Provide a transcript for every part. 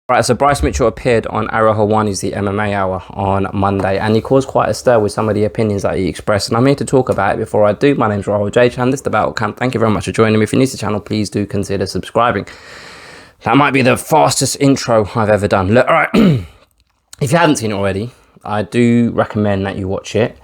Right, so Bryce Mitchell appeared on Ariel Helwani's The MMA Hour on Monday, and he caused quite a stir with some of the opinions that he expressed. And I'm here to talk about it. Before I do, my name's Rahul J. Chan. This is the Battle Camp. Thank you very much for joining me. If you're new to the channel, please do consider subscribing. That might be the fastest intro I've ever done. Look, all right, if you haven't seen it already, I do recommend that you watch it.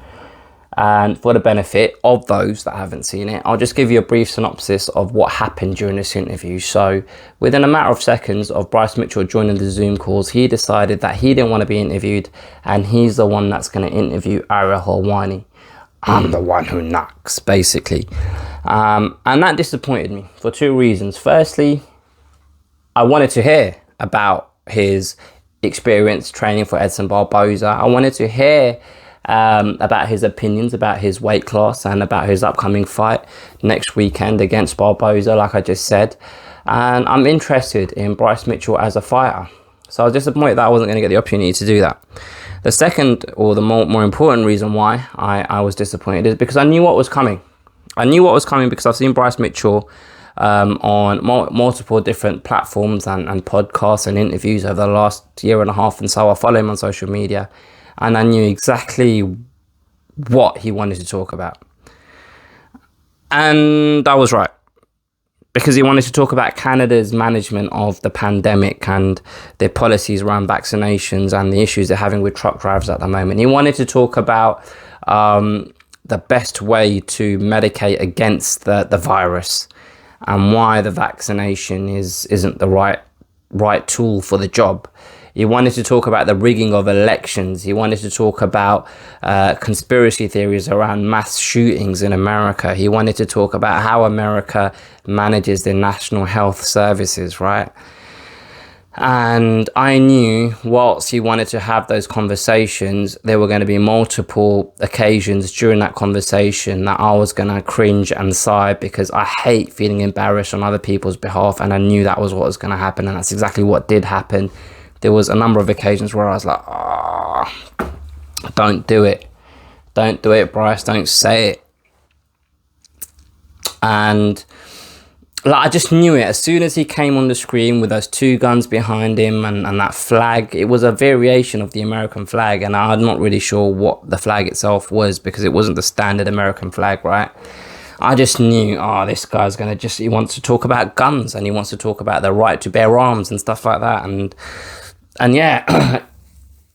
And for the benefit of those that haven't seen it, I'll just give you a brief synopsis of what happened during this interview. So within a matter of seconds of Bryce Mitchell joining the Zoom calls, he decided that he didn't want to be interviewed, and he's the one that's going to interview Ariel Helwani. I'm the one who knocks, basically. And that disappointed me for two reasons. Firstly, I wanted to hear about his experience training for Edson Barboza. I wanted to hear about his opinions about his weight class and about his upcoming fight next weekend against Barboza, like I just said. And I'm interested in Bryce Mitchell as a fighter. So I was disappointed that I wasn't going to get the opportunity to do that. The second, or the more important reason why I was disappointed is because I knew what was coming. I knew what was coming because I've seen Bryce Mitchell on multiple different platforms and podcasts and interviews over the last year and a half, and so I follow him on social media. And I knew exactly what he wanted to talk about. And I was right. Because he wanted to talk about Canada's management of the pandemic and their policies around vaccinations and the issues they're having with truck drivers at the moment. He wanted to talk about the best way to medicate against the virus and why the vaccination isn't the right tool for the job. He wanted to talk about the rigging of elections. He wanted to talk about conspiracy theories around mass shootings in America. He wanted to talk about how America manages their national health services, right? And I knew whilst he wanted to have those conversations, there were going to be multiple occasions during that conversation that I was going to cringe and sigh, because I hate feeling embarrassed on other people's behalf. And I knew that was what was going to happen. And that's exactly what did happen. There was a number of occasions where I was like, don't do it. Don't do it, Bryce. Don't say it. And like, I just knew it. As soon as he came on the screen with those two guns behind him and that flag, it was a variation of the American flag. And I'm not really sure what the flag itself was, because it wasn't the standard American flag, right? I just knew, this guy's going to he wants to talk about guns, and he wants to talk about the right to bear arms and stuff like that. And yeah,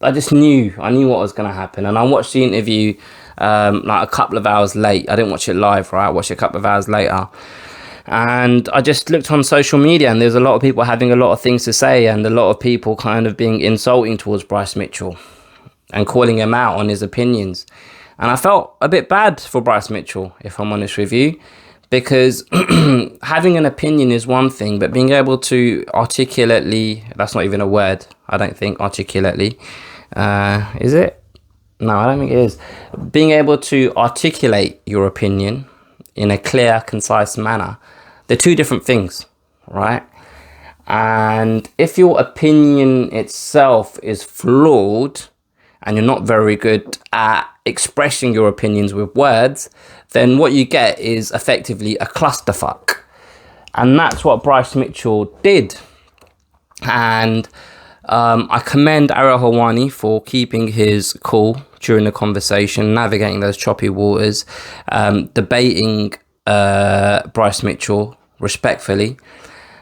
I just knew what was going to happen. And I watched the interview like a couple of hours late. I didn't watch it live, right? I watched it a couple of hours later. And I just looked on social media, and there's a lot of people having a lot of things to say, and a lot of people kind of being insulting towards Bryce Mitchell and calling him out on his opinions. And I felt a bit bad for Bryce Mitchell, if I'm honest with you, because having an opinion is one thing, but being able to articulately, that's not even a word, I don't think, articulately, is it? No, I don't think it is. Being able to articulate your opinion in a clear, concise manner, they're two different things, right? And if your opinion itself is flawed and you're not very good at expressing your opinions with words, then what you get is effectively a clusterfuck. And that's what Bryce Mitchell did. And I commend Ariel Helwani for keeping his cool during the conversation, navigating those choppy waters, debating Bryce Mitchell respectfully,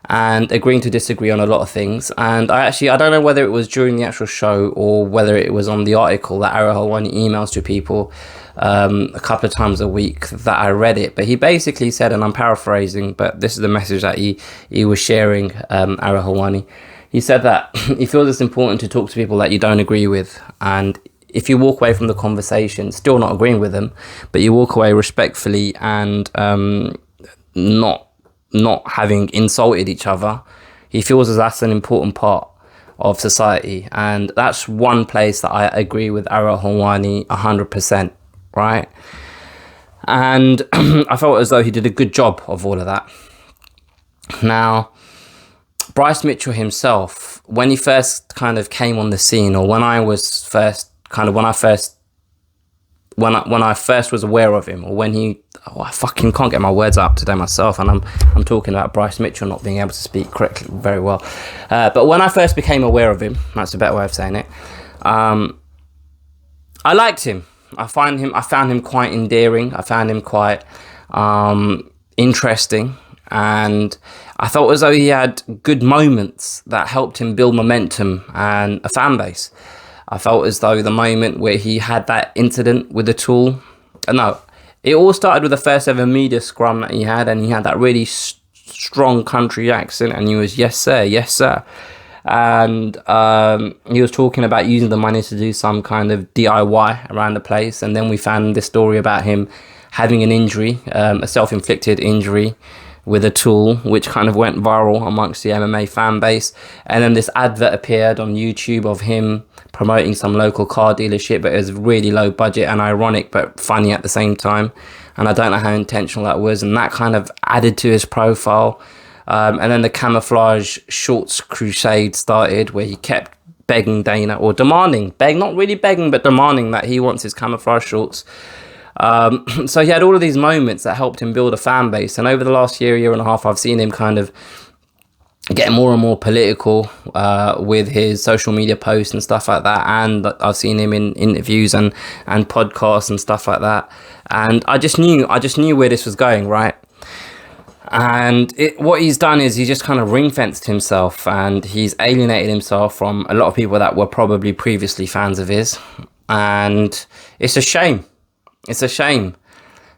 and agreeing to disagree on a lot of things. And I don't know whether it was during the actual show or whether it was on the article that Ariel Helwani emails to people a couple of times a week that I read it. But he basically said, and I'm paraphrasing, but this is the message that he was sharing, Ariel Helwani. He said that he feels it's important to talk to people that you don't agree with. And if you walk away from the conversation, still not agreeing with them, but you walk away respectfully and not having insulted each other, he feels as that's an important part of society. And that's one place that I agree with Ariel Helwani 100%, right? And I felt as though he did a good job of all of that. Now, Bryce Mitchell himself, when he first kind of came on the scene, or when I first when I first was aware of him, or when I fucking can't get my words out today myself, and I'm talking about Bryce Mitchell not being able to speak correctly very well. But when I first became aware of him, that's a better way of saying it. I liked him. I found him quite endearing. I found him quite interesting, and I felt as though he had good moments that helped him build momentum and a fan base. I felt as though the moment where he had that incident with the tool, it all started with the first ever media scrum that he had, and he had that really strong country accent, and he was, yes sir, yes sir. And he was talking about using the money to do some kind of DIY around the place, and then we found this story about him having an injury, a self-inflicted injury with a tool, which kind of went viral amongst the MMA fan base. And then this advert appeared on YouTube of him promoting some local car dealership, but it was really low budget and ironic but funny at the same time, and I don't know how intentional that was, and that kind of added to his profile. And then the camouflage shorts crusade started, where he kept begging Dana, or not really begging, but demanding that he wants his camouflage shorts. So he had all of these moments that helped him build a fan base. And over the last year and a half, I've seen him kind of getting more and more political with his social media posts and stuff like that. And I've seen him in interviews and podcasts and stuff like that. And I just knew where this was going, right? And what he's done is he just kind of ring-fenced himself, and he's alienated himself from a lot of people that were probably previously fans of his. And it's a shame. It's a shame,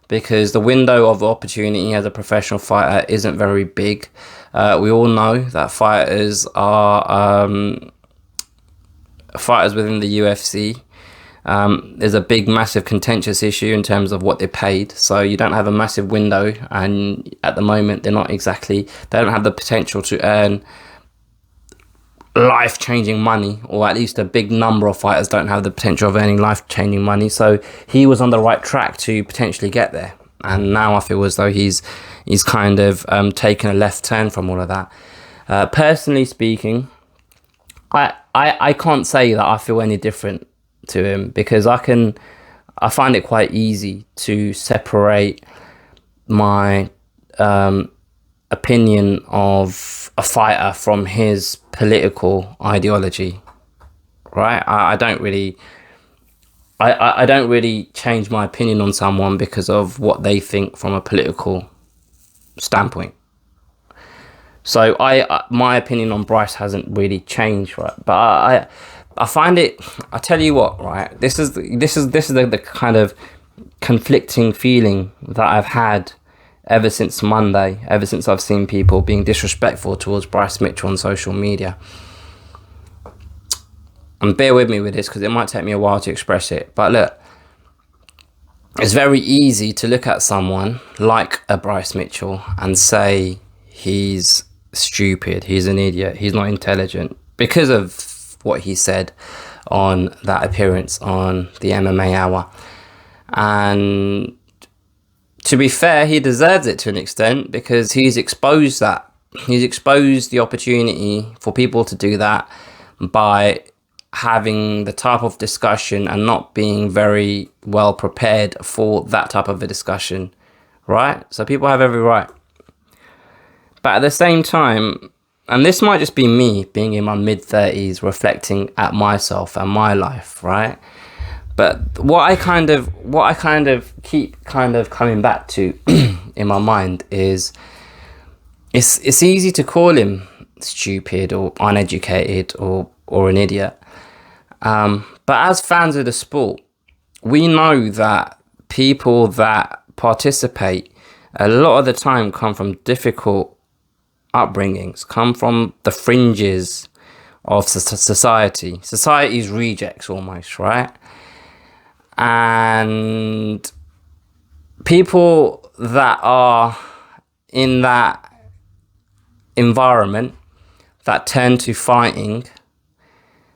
because the window of opportunity as a professional fighter isn't very big. We all know that fighters are fighters within the UFC. There's a big, massive, contentious issue in terms of what they're paid. So you don't have a massive window, and at the moment they don't have the potential to earn life-changing money, or at least a big number of fighters don't have the potential of earning life-changing money. So he was on the right track to potentially get there, and now I feel as though he's kind of taken a left turn from all of that. Personally speaking, I can't say that I feel any different to him, because I find it quite easy to separate my opinion of a fighter from his political ideology, right? I don't really change my opinion on someone because of what they think from a political standpoint. So my opinion on Bryce hasn't really changed, right? But I find it. I tell you what, right? This is the kind of conflicting feeling that I've had ever since Monday. Ever since I've seen people being disrespectful towards Bryce Mitchell on social media. And bear with me with this, because it might take me a while to express it. But look, it's very easy to look at someone like a Bryce Mitchell and say he's stupid, he's an idiot, he's not intelligent, because of what he said on that appearance on the MMA Hour. And to be fair, he deserves it to an extent, because he's exposed that. He's exposed the opportunity for people to do that by having the type of discussion and not being very well prepared for that type of a discussion, right? So people have every right. But at the same time, and this might just be me being in my mid-30s, reflecting at myself and my life, right? But what I kind of keep kind of coming back to in my mind is it's easy to call him stupid or uneducated or an idiot. But as fans of the sport, we know that people that participate a lot of the time come from difficult upbringings, come from the fringes of society's rejects almost, right? And people that are in that environment that turn to fighting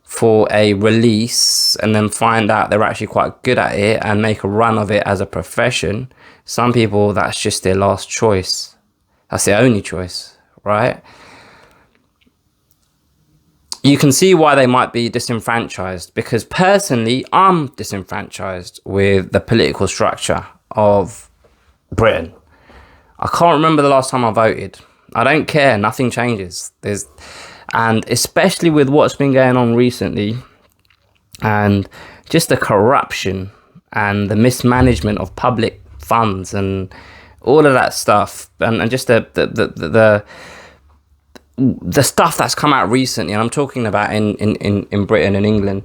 for a release and then find out they're actually quite good at it and make a run of it as a profession, some people, that's just their last choice. That's their only choice, right? you can see why they might be disenfranchised, because personally, I'm disenfranchised with the political structure of Britain. I can't remember the last time I voted. I don't care. Nothing changes. And especially with what's been going on recently, and just the corruption and the mismanagement of public funds and all of that stuff, and just the stuff that's come out recently, and I'm talking about in Britain and England,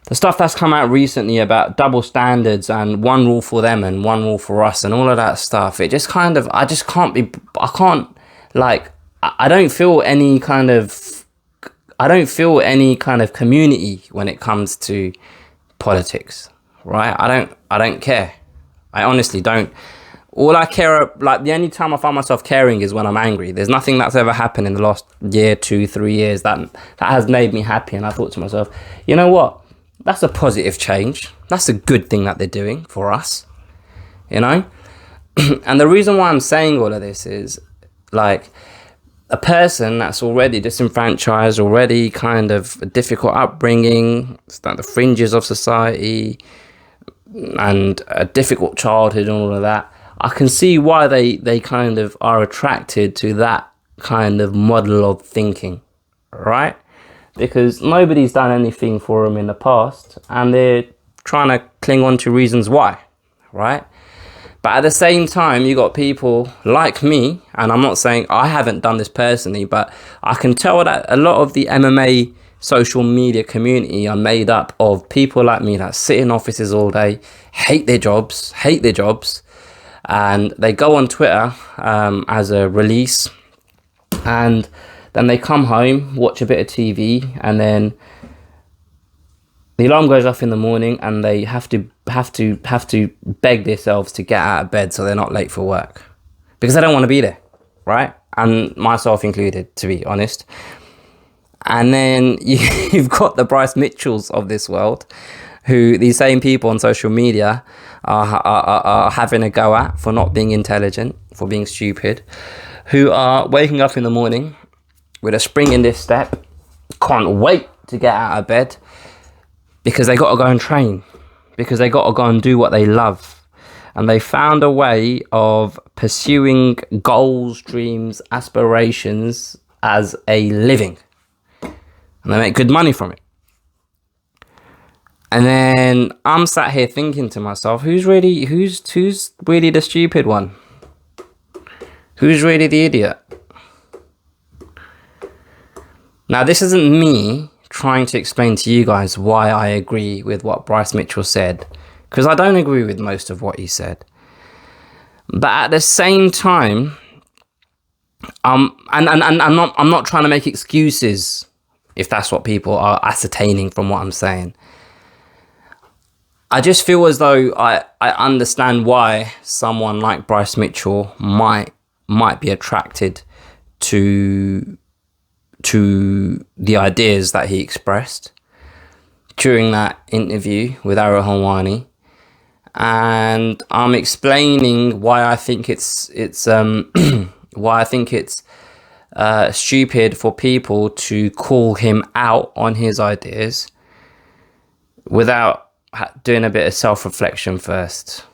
the stuff that's come out recently about double standards and one rule for them and one rule for us and all of that stuff. It just kind of, I don't feel any kind of community when it comes to politics, right? I don't care. I honestly don't. All I care, the only time I find myself caring is when I'm angry. There's nothing that's ever happened in the last year, 2, 3 years that has made me happy. And I thought to myself, you know what? That's a positive change. That's a good thing that they're doing for us, you know? And the reason why I'm saying all of this is, like, a person that's already disenfranchised, already kind of a difficult upbringing, it's at the fringes of society, and a difficult childhood and all of that, I can see why they kind of are attracted to that kind of model of thinking, right? Because nobody's done anything for them in the past, and they're trying to cling on to reasons why, right? But at the same time, you got people like me, and I'm not saying I haven't done this personally, but I can tell that a lot of the MMA social media community are made up of people like me that sit in offices all day, hate their jobs, and they go on Twitter as a release, and then they come home, watch a bit of TV, and then the alarm goes off in the morning, and they have to beg themselves to get out of bed so they're not late for work, because they don't want to be there, right? And myself included, to be honest. And then you've got the Bryce Mitchells of this world, who these same people on social media are having a go at for not being intelligent, for being stupid, who are waking up in the morning with a spring in their step, can't wait to get out of bed, because they got to go and train, because they got to go and do what they love. And they found a way of pursuing goals, dreams, aspirations as a living. And they make good money from it. And then I'm sat here thinking to myself, who's really the stupid one? Who's really the idiot? Now, this isn't me trying to explain to you guys why I agree with what Bryce Mitchell said, because I don't agree with most of what he said. But at the same time, and I'm not trying to make excuses if that's what people are ascertaining from what I'm saying. I just feel as though I understand why someone like Bryce Mitchell might be attracted to the ideas that he expressed during that interview with Ariel Helwani, and I'm explaining why I think it's stupid for people to call him out on his ideas without doing a bit of self-reflection first.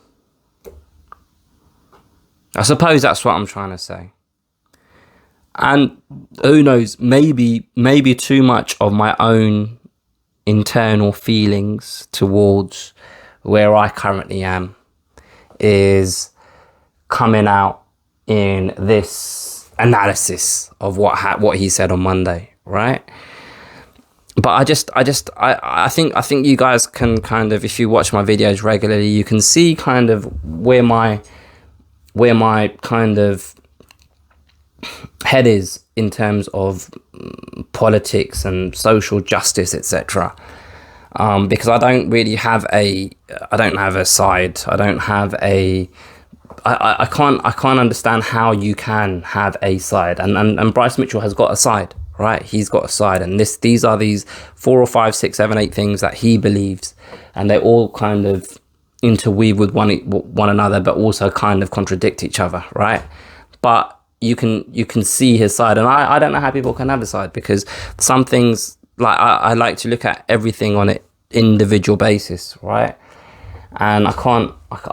I suppose that's what I'm trying to say. And who knows, maybe too much of my own internal feelings towards where I currently am is coming out in this analysis of what he said on Monday, right? But I think you guys can kind of, if you watch my videos regularly, you can see kind of where my kind of head is in terms of politics and social justice, etc. Because I don't really have a side. I can't understand how you can have a side. And Bryce Mitchell has got a side, right? He's got a side, and these are these 4 or 5, 6, 7, 8 things that he believes, and they all kind of interweave with one another, but also kind of contradict each other, right? But you can see his side, and I don't know how people can have a side, because some things, like I like to look at everything on an individual basis, right? And I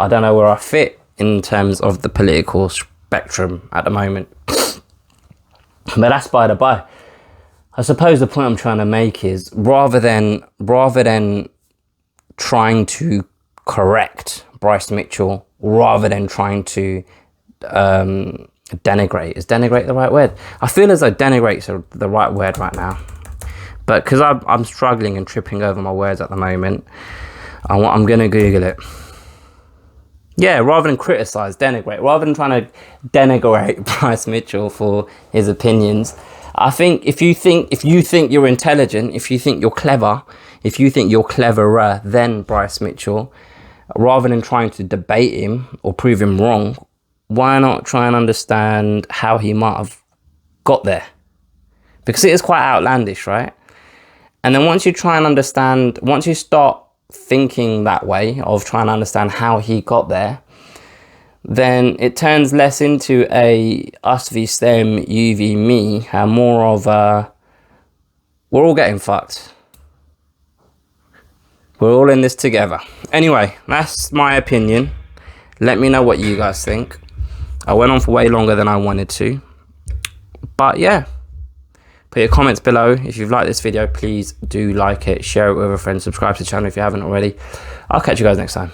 don't know where I fit in terms of the political spectrum at the moment. But that's by the by. I suppose the point I'm trying to make is rather than trying to correct Bryce Mitchell, rather than trying to denigrate. Is denigrate the right word? I feel as though denigrate's the right word right now. But because I'm struggling and tripping over my words at the moment, I'm going to Google it. Yeah, rather than criticize, denigrate. Rather than trying to denigrate Bryce Mitchell for his opinions, I think if you think you're intelligent, if you think you're clever, if you think you're cleverer than Bryce Mitchell, rather than trying to debate him or prove him wrong, why not try and understand how he might have got there? Because it is quite outlandish, right? And then once you try and understand, once you start thinking that way of trying to understand how he got there, then it turns less into a us v them, you v me, and more of a we're all getting fucked. We're all in this together. Anyway, that's my opinion. Let me know what you guys think. I went on for way longer than I wanted to. But yeah. Put your comments below. If you've liked this video, please do like it, share it with a friend, subscribe to the channel if you haven't already. I'll catch you guys next time.